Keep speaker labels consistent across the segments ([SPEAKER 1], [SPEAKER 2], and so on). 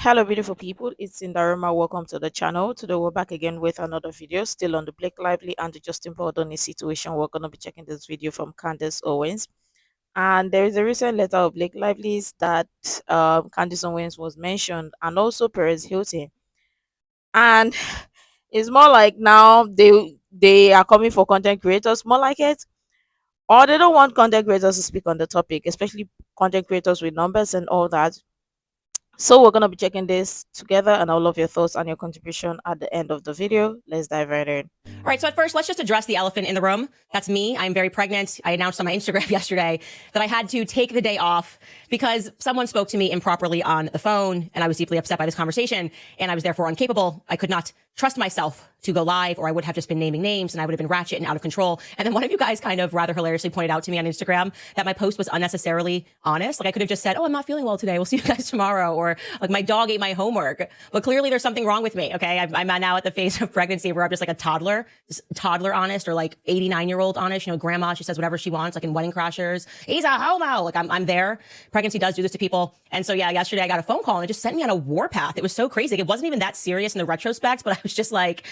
[SPEAKER 1] Hello, beautiful people. It's Indaroma. Welcome to the channel. Today, we're back again with another video, still on the Blake Lively and the Justin Baldoni situation. We're going to be checking this video from Candace Owens. And there is a recent letter of Blake Lively's that Candace Owens was mentioned, and also Perez Hilton. And it's more like now they are coming for content creators, more like it, or they don't want content creators to speak on the topic, especially content creators with numbers and all that. So we're going to be checking this together, and I'll love your thoughts and your contribution at the end of the video. Let's dive right in.
[SPEAKER 2] All right, so at first, let's just address the elephant in the room. That's me. I'm very pregnant. I announced on my Instagram yesterday that I had to take the day off because someone spoke to me improperly on the phone, and I was deeply upset by this conversation, and I was therefore incapable. I could not trust myself to go live, or I would have just been naming names, and I would have been ratchet and out of control. And then one of you guys kind of rather hilariously pointed out to me on Instagram that my post was unnecessarily honest. Like I could have just said, "Oh, I'm not feeling well today. We'll see you guys tomorrow," or like my dog ate my homework. But clearly there's something wrong with me. Okay, I'm now at the phase of pregnancy where I'm just like a toddler, honest, or like 89-year-old honest. You know, grandma, she says whatever she wants, like in Wedding Crashers. He's a homo. Like I'm there. Pregnancy does do this to people. And so yeah, yesterday I got a phone call and it just sent me on a warpath. It was so crazy. Like, it wasn't even that serious in the retrospect, but I was just like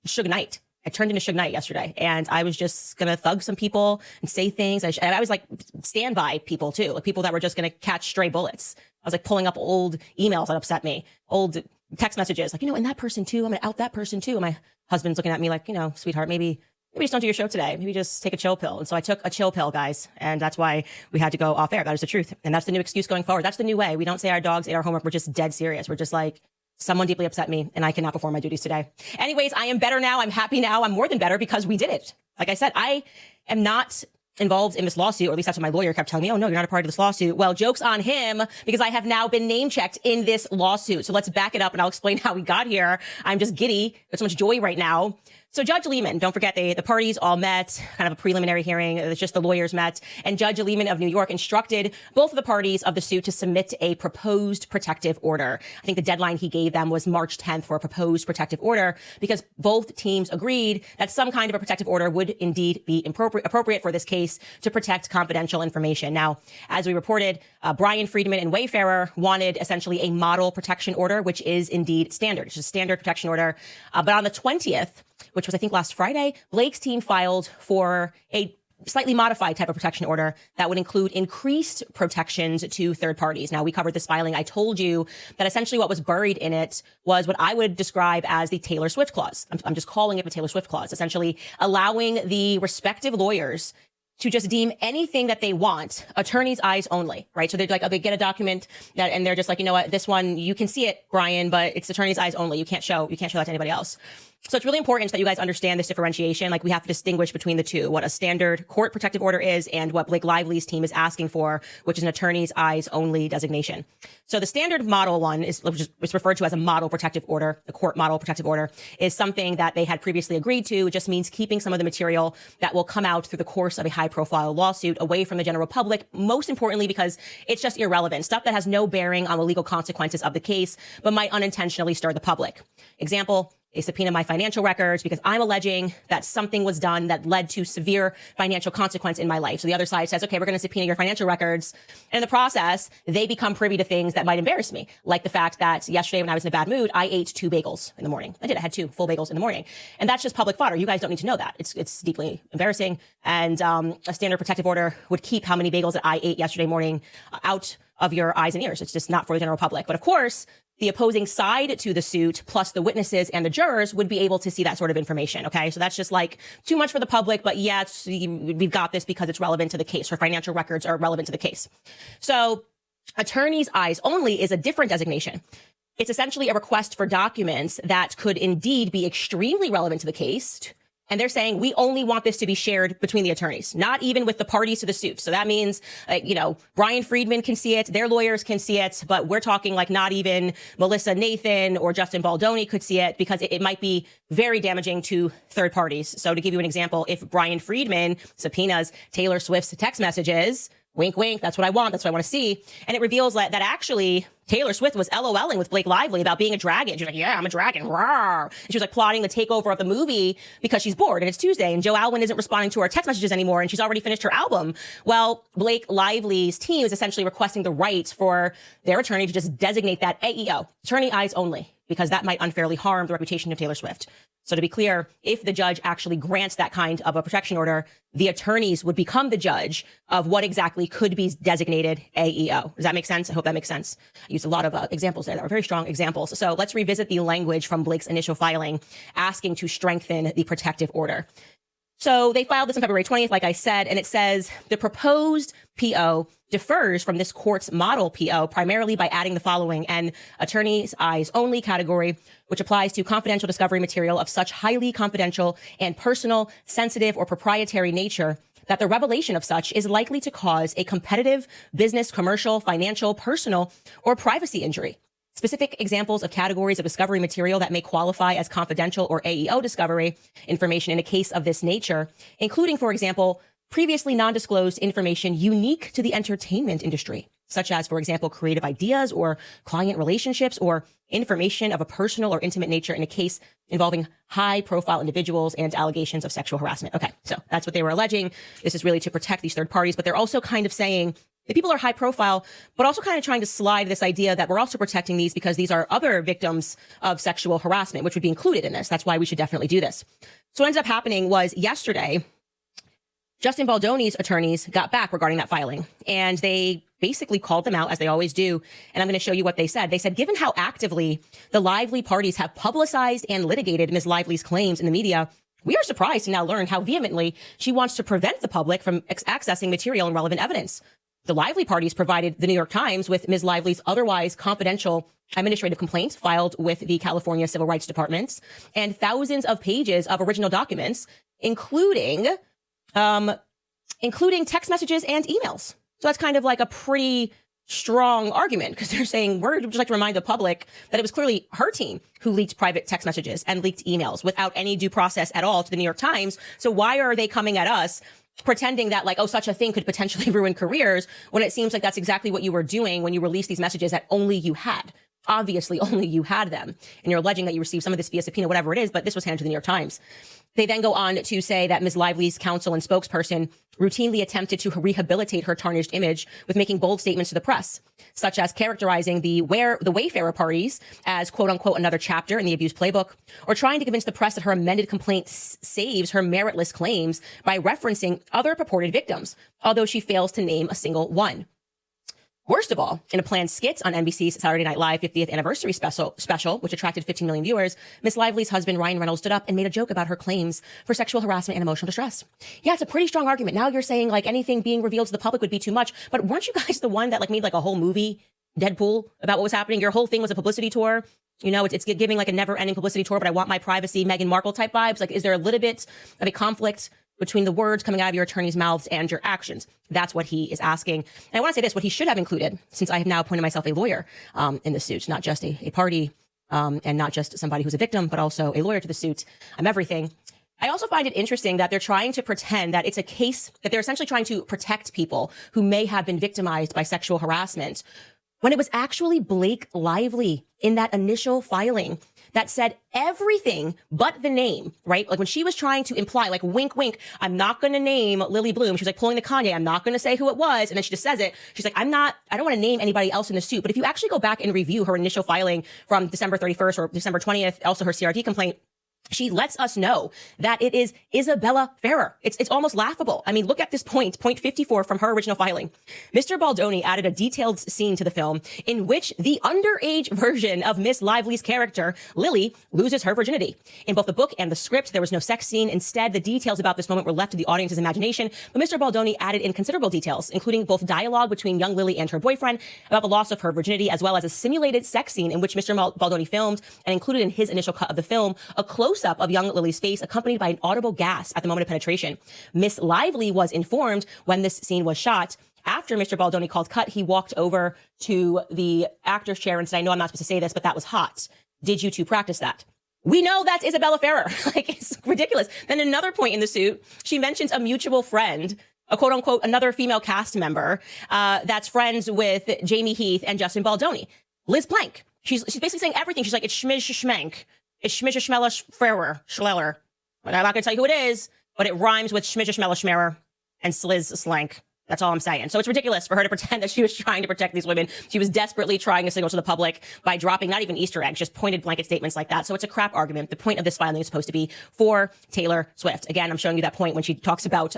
[SPEAKER 2] Suge Knight. I turned into Suge Knight yesterday, and I was just gonna thug some people and say things. And I was like stand by people too, like people that were just gonna catch stray bullets. I was like pulling up old emails that upset me, old text messages, like, and that person too, I'm gonna out that person too. And my husband's looking at me like, sweetheart, maybe just don't do your show today. Maybe just take a chill pill. And so I took a chill pill, guys. And that's why we had to go off air. That is the truth. And that's the new excuse going forward. That's the new way. We don't say our dogs ate our homework. We're just dead serious. We're just like, someone deeply upset me and I cannot perform my duties today. Anyways, I am better now. I'm happy now. I'm more than better because we did it. Like I said, I am not involved in this lawsuit, or at least that's what my lawyer kept telling me. Oh no, you're not a part of this lawsuit. Well, joke's on him because I have now been name checked in this lawsuit. So let's back it up and I'll explain how we got here. I'm just giddy. There's so much joy right now. So Judge Lehman, don't forget the parties all met, kind of a preliminary hearing. It's just the lawyers met, and Judge Lehman of New York instructed both of the parties of the suit to submit a proposed protective order. I think the deadline he gave them was March 10th for a proposed protective order because both teams agreed that some kind of a protective order would indeed be appropriate for this case to protect confidential information. Now, as we reported, Brian Friedman and Wayfarer wanted essentially a model protection order, which is indeed standard. It's a standard protection order. But on the 20th, which was, I think, last Friday, Blake's team filed for a slightly modified type of protection order that would include increased protections to third parties. Now, we covered this filing. I told you that essentially what was buried in it was what I would describe as the Taylor Swift clause. I'm just calling it the Taylor Swift clause, essentially allowing the respective lawyers to just deem anything that they want, attorney's eyes only, right? So they're like, they get a document that, and they're just like, you know what, this one, you can see it, Brian, but it's attorney's eyes only. You can't show that to anybody else. So it's really important that you guys understand this differentiation. Like, we have to distinguish between the two, what a standard court protective order is and what Blake Lively's team is asking for, which is an attorney's eyes only designation. So the standard model one is referred to as a model protective order. The court model protective order is something that they had previously agreed to. It just means keeping some of the material that will come out through the course of a high profile lawsuit away from the general public, most importantly, because it's just irrelevant stuff that has no bearing on the legal consequences of the case, but might unintentionally stir the public. Example, they subpoena my financial records because I'm alleging that something was done that led to severe financial consequence in my life. So the other side says, okay, we're going to subpoena your financial records. And in the process, they become privy to things that might embarrass me. Like the fact that yesterday when I was in a bad mood, I ate 2 bagels in the morning. I had 2 full bagels in the morning. And that's just public fodder. You guys don't need to know that. It's deeply embarrassing. And a standard protective order would keep how many bagels that I ate yesterday morning out of your eyes and ears. It's just not for the general public. But of course, the opposing side to the suit, plus the witnesses and the jurors, would be able to see that sort of information. Okay, so that's just like too much for the public, but yeah, we've got this because it's relevant to the case. Her financial records are relevant to the case. So attorney's eyes only is a different designation. It's essentially a request for documents that could indeed be extremely relevant to the case. And they're saying, we only want this to be shared between the attorneys, not even with the parties to the suit. So that means, Brian Friedman can see it, their lawyers can see it, but we're talking like not even Melissa Nathan or Justin Baldoni could see it because it might be very damaging to third parties. So to give you an example, if Brian Friedman subpoenas Taylor Swift's text messages, wink, wink, that's what I want to see. And it reveals that actually Taylor Swift was LOLing with Blake Lively about being a dragon. She was like, yeah, I'm a dragon. Rawr. And she was like plotting the takeover of the movie because she's bored and it's Tuesday and Joe Alwyn isn't responding to her text messages anymore and she's already finished her album. Well, Blake Lively's team is essentially requesting the right for their attorney to just designate that AEO, attorney eyes only, because that might unfairly harm the reputation of Taylor Swift. So to be clear, if the judge actually grants that kind of a protection order, the attorneys would become the judge of what exactly could be designated AEO. Does that make sense? I hope that makes sense. I used a lot of examples there that were very strong examples. So let's revisit the language from Blake's initial filing asking to strengthen the protective order. So they filed this on February 20th, like I said, and it says the proposed PO differs from this court's model PO primarily by adding the following: an attorney's eyes only category, which applies to confidential discovery material of such highly confidential and personal, sensitive, or proprietary nature that the revelation of such is likely to cause a competitive, business, commercial, financial, personal, or privacy injury. Specific examples of categories of discovery material that may qualify as confidential or AEO discovery information in a case of this nature, including, for example, previously non-disclosed information unique to the entertainment industry, such as, for example, creative ideas or client relationships or information of a personal or intimate nature in a case involving high-profile individuals and allegations of sexual harassment. Okay, so that's what they were alleging. This is really to protect these third parties, but they're also kind of saying that people are high profile, but also kind of trying to slide this idea that we're also protecting these because these are other victims of sexual harassment, which would be included in this. That's why we should definitely do this. So what ends up happening was yesterday, Justin Baldoni's attorneys got back regarding that filing, and they basically called them out, as they always do. And I'm going to show you what they said. They said, given how actively the Lively parties have publicized and litigated Ms. Lively's claims in the media, we are surprised to now learn how vehemently she wants to prevent the public from accessing material and relevant evidence. The Lively parties provided the New York Times with Ms. Lively's otherwise confidential administrative complaint filed with the California Civil Rights Department and thousands of pages of original documents, including text messages and emails. So that's kind of like a pretty strong argument, because they're saying, we're just like to remind the public that it was clearly her team who leaked private text messages and leaked emails without any due process at all to the New York Times. So why are they coming at us pretending that like, oh, such a thing could potentially ruin careers, when it seems like that's exactly what you were doing when you released these messages that only you had? Obviously, only you had them. And you're alleging that you received some of this via subpoena, whatever it is, but this was handed to the New York Times. They then go on to say that Ms. Lively's counsel and spokesperson routinely attempted to rehabilitate her tarnished image with making bold statements to the press, such as characterizing the Wayfarer parties as, quote unquote, another chapter in the abuse playbook, or trying to convince the press that her amended complaint saves her meritless claims by referencing other purported victims, although she fails to name a single one. Worst of all, in a planned skit on NBC's Saturday Night Live 50th anniversary special, which attracted 15 million viewers, Miss Lively's husband, Ryan Reynolds, stood up and made a joke about her claims for sexual harassment and emotional distress. Yeah, it's a pretty strong argument. Now you're saying like anything being revealed to the public would be too much, but weren't you guys the one that like made like a whole movie, Deadpool, about what was happening? Your whole thing was a publicity tour. You know, it's giving like a never-ending publicity tour, but I want my privacy, Meghan Markle type vibes. Like, is there a little bit of a conflict between the words coming out of your attorney's mouths and your actions? That's what he is asking. And I want to say this, what he should have included, since I have now appointed myself a lawyer in the suit, not just a party and not just somebody who's a victim, but also a lawyer to the suit. I'm everything. I also find it interesting that they're trying to pretend that it's a case, that they're essentially trying to protect people who may have been victimized by sexual harassment, when it was actually Blake Lively in that initial filing that said everything but the name, right? Like when she was trying to imply, like wink, wink, I'm not going to name Lily Bloom. She was like pulling the Kanye. I'm not going to say who it was. And then she just says it. She's like, I don't want to name anybody else in the suit. But if you actually go back and review her initial filing from December 31st or December 20th, also her CRT complaint, she lets us know that it is Isabella Ferrer. It's almost laughable. I mean, look at this point 54 from her original filing. Mr. Baldoni added a detailed scene to the film in which the underage version of Miss Lively's character, Lily, loses her virginity. In both the book and the script, there was no sex scene. Instead, the details about this moment were left to the audience's imagination. But Mr. Baldoni added in considerable details, including both dialogue between young Lily and her boyfriend about the loss of her virginity, as well as a simulated sex scene in which Mr. Baldoni filmed and included in his initial cut of the film a close-up of young Lily's face accompanied by an audible gasp at the moment of penetration. Miss Lively was informed when this scene was shot. After Mr. Baldoni called cut, he walked over to the actor's chair and said, I know I'm not supposed to say this, but that was hot. Did you two practice that? We know that's Isabella Ferrer. Like, it's ridiculous. Then another point in the suit, she mentions a mutual friend, a quote unquote, another female cast member, that's friends with Jamie Heath and Justin Baldoni. Liz Plank. She's basically saying everything. She's like, it's schmiz schmenk. It's schmiz schmella frerer, schleller. I'm not going to tell you who it is, but it rhymes with schmiz schmella schmerer and sliz slank. That's all I'm saying. So it's ridiculous for her to pretend that she was trying to protect these women. She was desperately trying to signal to the public by dropping not even Easter eggs, just pointed blanket statements like that. So it's a crap argument. The point of this filing is supposed to be for Taylor Swift. Again, I'm showing you that point when she talks about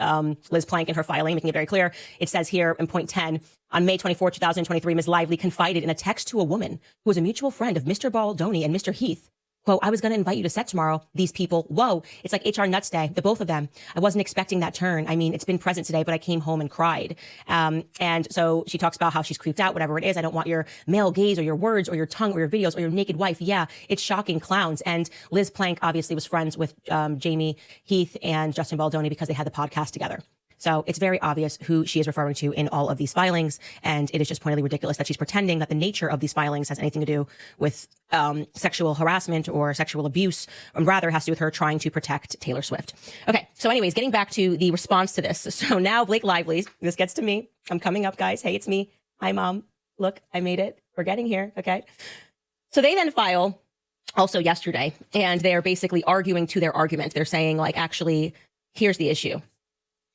[SPEAKER 2] Liz Plank in her filing, making it very clear. It says here in point 10, on May 24, 2023, Ms. Lively confided in a text to a woman who was a mutual friend of Mr. Baldoni and Mr. Heath. Quote, I was going to invite you to set tomorrow. These people, whoa, it's like HR Nuts Day, the both of them. I wasn't expecting that turn. I mean, it's been present today, but I came home and cried. And so she talks about how she's creeped out, whatever it is. I don't want your male gaze or your words or your tongue or your videos or your naked wife. Yeah, it's shocking clowns. And Liz Plank obviously was friends with Jamie Heath and Justin Baldoni because they had the podcast together. So it's very obvious who she is referring to in all of these filings. And it is just pointedly ridiculous that she's pretending that the nature of these filings has anything to do with sexual harassment or sexual abuse, and rather has to do with her trying to protect Taylor Swift. Okay, so anyways, getting back to the response to this. So now Blake Lively, this gets to me. I'm coming up, guys. Hey, it's me. Hi, Mom. Look, I made it. We're getting here. Okay. So they then file also yesterday, and they are basically arguing to their argument. They're saying, like, actually, here's the issue.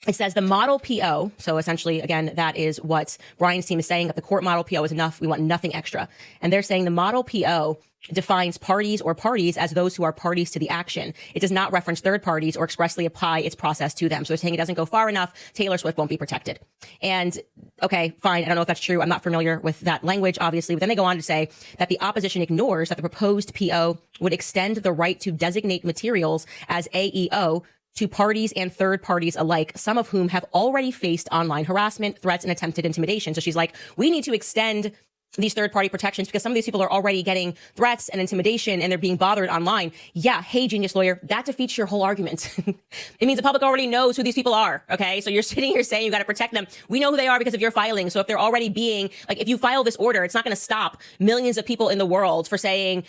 [SPEAKER 2] It says the model PO. So essentially, again, that is what Brian's team is saying, that the court model PO is enough. We want nothing extra. And they're saying the model PO defines parties or parties as those who are parties to the action. It does not reference third parties or expressly apply its process to them. So they're saying it doesn't go far enough. Taylor Swift won't be protected. And okay, fine. I don't know if that's true. I'm not familiar with that language, obviously. But then they go on to say that the opposition ignores that the proposed PO would extend the right to designate materials as AEO to parties and third parties alike, some of whom have already faced online harassment, threats, and attempted intimidation. So she's like, we need to extend these third party protections because some of these people are already getting threats and intimidation and they're being bothered online. Yeah. Hey, genius lawyer, that defeats your whole argument. It means the public already knows who these people are. Okay. So you're sitting here saying you got to protect them. We know who they are because of your filing. So if they're already being like, if you file this order, it's not going to stop millions of people in the world from saying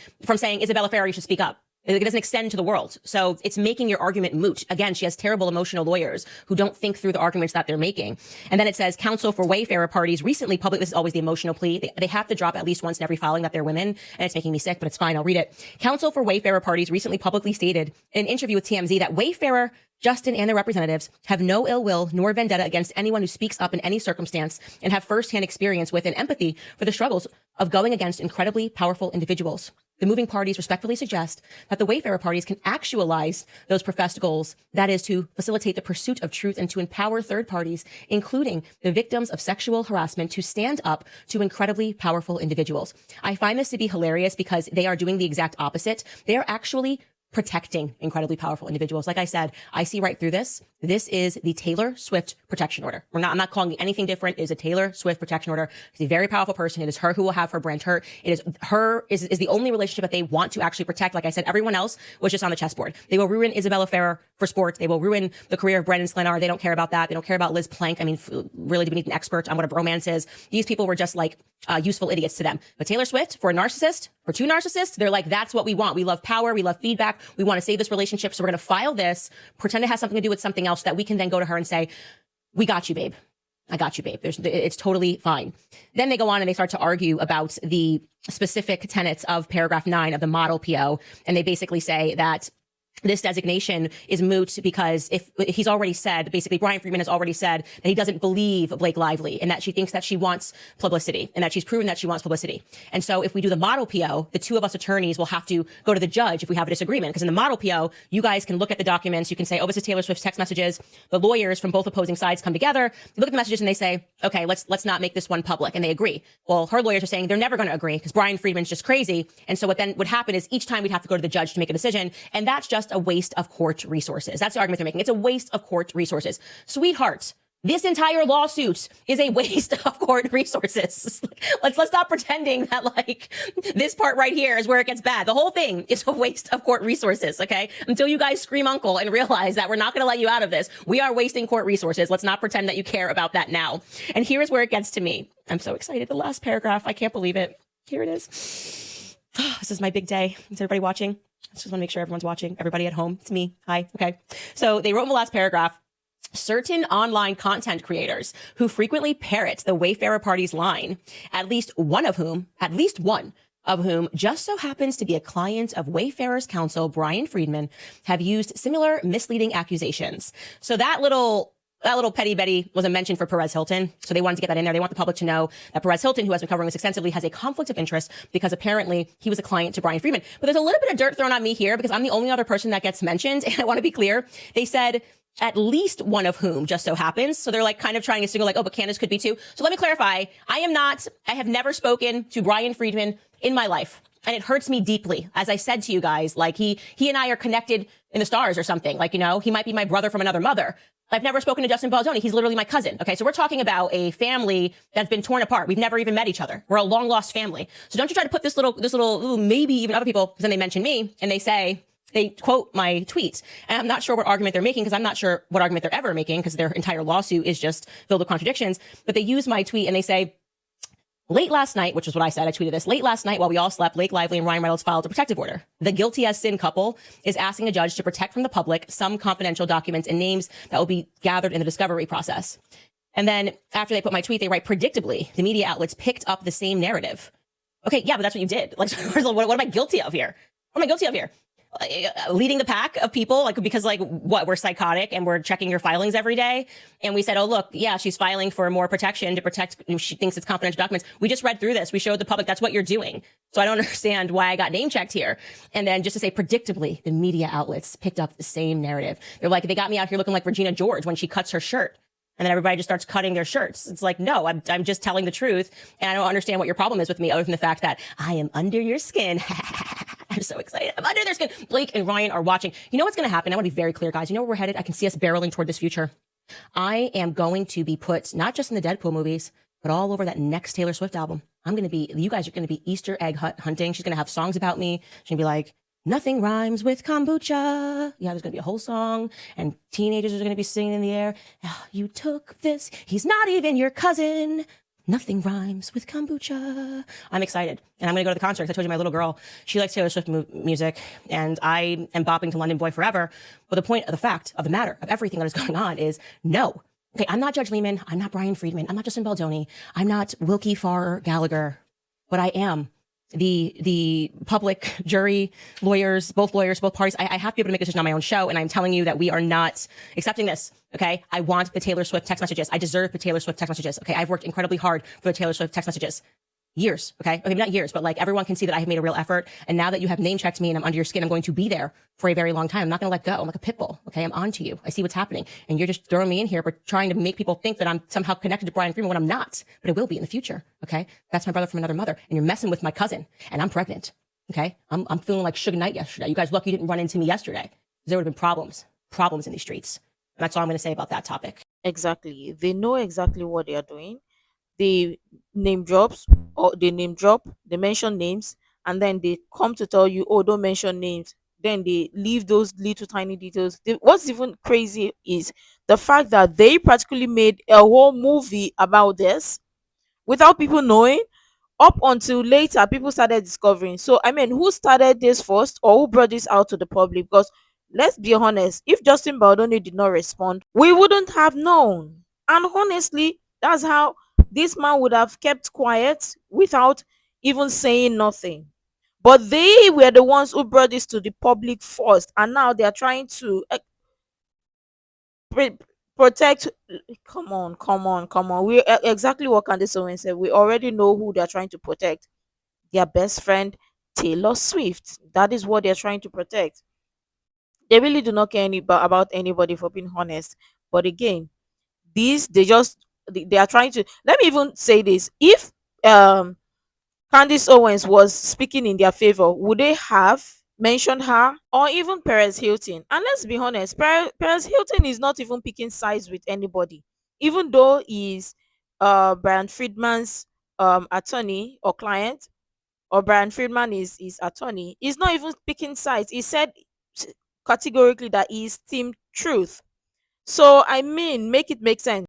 [SPEAKER 2] Isabella Ferrer, you should speak up. It doesn't extend to the world. So it's making your argument moot. Again, she has terrible emotional lawyers who don't think through the arguments that they're making. And then it says counsel for Wayfarer parties recently public. This is always the emotional plea. They have to drop at least once in every filing that they're women. And it's making me sick, but it's fine. I'll read it. Counsel for Wayfarer parties recently publicly stated in an interview with TMZ that Wayfarer, Justin, and their representatives have no ill will nor vendetta against anyone who speaks up in any circumstance and have firsthand experience with and empathy for the struggles of going against incredibly powerful individuals. The moving parties respectfully suggest that the Wayfarer parties can actualize those professed goals, that is, to facilitate the pursuit of truth and to empower third parties, including the victims of sexual harassment, to stand up to incredibly powerful individuals. I find this to be hilarious because they are doing the exact opposite. They are actually protecting incredibly powerful individuals. Like I said, I see right through this. This is the Taylor Swift protection order. I'm not calling it anything different. It is a Taylor Swift protection order. She's a very powerful person. It is her who will have her brand hurt. It is her is the only relationship that they want to actually protect. Like I said, everyone else was just on the chessboard. They will ruin Isabella Ferrer for sports. They will ruin the career of Brendan Slinar. They don't care about that. They don't care about Liz Plank. I mean, really, do we need an expert on what a bromance is? These people were just like useful idiots to them. But Taylor Swift, for a narcissist, for two narcissists, they're like, that's what we want. We love power. We love feedback. We want to save this relationship. So we're going to file this, pretend it has something to do with something else that we can then go to her and say, we got you, babe. I got you, babe. It's totally fine. Then they go on and they start to argue about the specific tenets of paragraph 9 of the model PO. And they basically say that this designation is moot because if he's already said, basically Brian Friedman has already said that he doesn't believe Blake Lively and that she thinks that she wants publicity and that she's proven that she wants publicity. And so if we do the model PO, the two of us attorneys will have to go to the judge if we have a disagreement. Because in the model PO, you guys can look at the documents. You can say, oh, this is Taylor Swift's text messages. The lawyers from both opposing sides come together, look at the messages and they say, okay, let's not make this one public. And they agree. Well, her lawyers are saying they're never going to agree because Brian Friedman's just crazy. And so what then would happen is each time we'd have to go to the judge to make a decision. And that's just a waste of court resources. That's the argument they're making. It's a waste of court resources. Sweetheart, this entire lawsuit is a waste of court resources. Let's stop pretending that like this part right here is where it gets bad. The whole thing is a waste of court resources, okay? Until you guys scream uncle and realize that we're not going to let you out of this. We are wasting court resources. Let's not pretend that you care about that now. And here's where it gets to me. I'm so excited. The last paragraph. I can't believe it. Here it is. This is my big day. Is everybody watching? I just want to make sure everyone's watching. Everybody at home. It's me. Hi. Okay. So they wrote in the last paragraph, certain online content creators who frequently parrot the Wayfarer Party's line, at least one of whom just so happens to be a client of Wayfarer's counsel, Brian Friedman, have used similar misleading accusations. So that little petty Betty was a mention for Perez Hilton. So they wanted to get that in there. They want the public to know that Perez Hilton, who has been covering this extensively, has a conflict of interest because apparently he was a client to Brian Friedman. But there's a little bit of dirt thrown on me here because I'm the only other person that gets mentioned. And I want to be clear. They said at least one of whom just so happens. So they're like kind of trying to signal like, oh, but Candace could be too. So let me clarify. I have never spoken to Brian Friedman in my life. And it hurts me deeply. As I said to you guys, like he and I are connected in the stars or something. Like, he might be my brother from another mother. I've never spoken to Justin Baldoni. He's literally my cousin. Okay. So we're talking about a family that's been torn apart. We've never even met each other. We're a long lost family. So don't you try to put this little, maybe even other people, because then they mention me and they quote my tweets. And I'm not sure what argument they're making because I'm not sure what argument they're ever making because their entire lawsuit is just filled with contradictions. But they use my tweet and they say, late last night, which is what I said, I tweeted this, late last night while we all slept, Blake Lively and Ryan Reynolds filed a protective order. The guilty as sin couple is asking a judge to protect from the public some confidential documents and names that will be gathered in the discovery process. And then after they put my tweet, they write, predictably, the media outlets picked up the same narrative. Okay, yeah, but that's what you did. Like, what am I guilty of here? What am I guilty of here? Leading the pack of people, like, because like what, we're psychotic and we're checking your filings every day. And we said, oh, look, yeah, she's filing for more protection to protect, she thinks it's confidential documents. We just read through this. We showed the public that's what you're doing. So I don't understand why I got name checked here. And then just to say, predictably, the media outlets picked up the same narrative. They're like, they got me out here looking like Regina George when she cuts her shirt. And then everybody just starts cutting their shirts. It's like, no, I'm just telling the truth. And I don't understand what your problem is with me other than the fact that I am under your skin. I'm so excited. I'm under their skin. Blake and Ryan are watching. You know what's going to happen? I want to be very clear, guys. You know where we're headed? I can see us barreling toward this future. I am going to be put not just in the Deadpool movies, but all over that next Taylor Swift album. You guys are going to be Easter egg hunting. She's going to have songs about me. She's going to be like, nothing rhymes with kombucha. Yeah, there's going to be a whole song, and teenagers are going to be singing in the air. Oh, you took this. He's not even your cousin. Nothing rhymes with kombucha. I'm excited. And I'm going to go to the concert. I told you my little girl, she likes Taylor Swift music, and I am bopping to London Boy forever. But the point of the fact of the matter of everything that is going on is no. Okay, I'm not Judge Lehman. I'm not Brian Friedman. I'm not Justin Baldoni. I'm not Wilkie Farr Gallagher. But I am the public jury, lawyers, both parties. I have to be able to make a decision on my own show. And I'm telling you that we are not accepting this. Okay. I want the Taylor Swift text messages. I deserve the Taylor Swift text messages. Okay. I've worked incredibly hard for the Taylor Swift text messages. Years. Okay. Not years, but like everyone can see that I have made a real effort. And now that you have name checked me and I'm under your skin, I'm going to be there for a very long time. I'm not going to let go. I'm like a pit bull. Okay. I'm on to you. I see what's happening. And you're just throwing me in here for trying to make people think that I'm somehow connected to Brian Freeman when I'm not, but it will be in the future. Okay. That's my brother from another mother. And you're messing with my cousin and I'm pregnant. Okay. I'm feeling like Suge Knight yesterday. You guys lucky you didn't run into me yesterday. There would have been problems in these streets. And that's all I'm going to say about that topic.
[SPEAKER 1] Exactly. They know exactly what they are doing. They name drops, or they name drop, they mention names, and then they come to tell you, oh, don't mention names. Then they leave those little tiny details. What's even crazy is the fact that they practically made a whole movie about this without people knowing. Up until later, people started discovering. So, I mean, who started this first, or who brought this out to the public? Because let's be honest, if Justin Baldoni did not respond, we wouldn't have known. And honestly, that's how this man would have kept quiet without even saying nothing. But they were the ones who brought this to the public first, and now they are trying to pre- protect. Come on. We exactly what Candace Owens said. We already know who they're trying to protect. Their best friend, Taylor Swift. That is what they're trying to protect. They really do not care about anybody, for being honest. But again, these they are trying to. Let me even say this: if um Candace Owens was speaking in their favor, would they have mentioned her, or even Perez Hilton? And let's be honest, Perez Hilton is not even picking sides with anybody, even though he's Brian Friedman's attorney or client, or Brian Friedman is his attorney. He's not even picking sides. He said categorically that he's team truth. So I mean, make it make sense.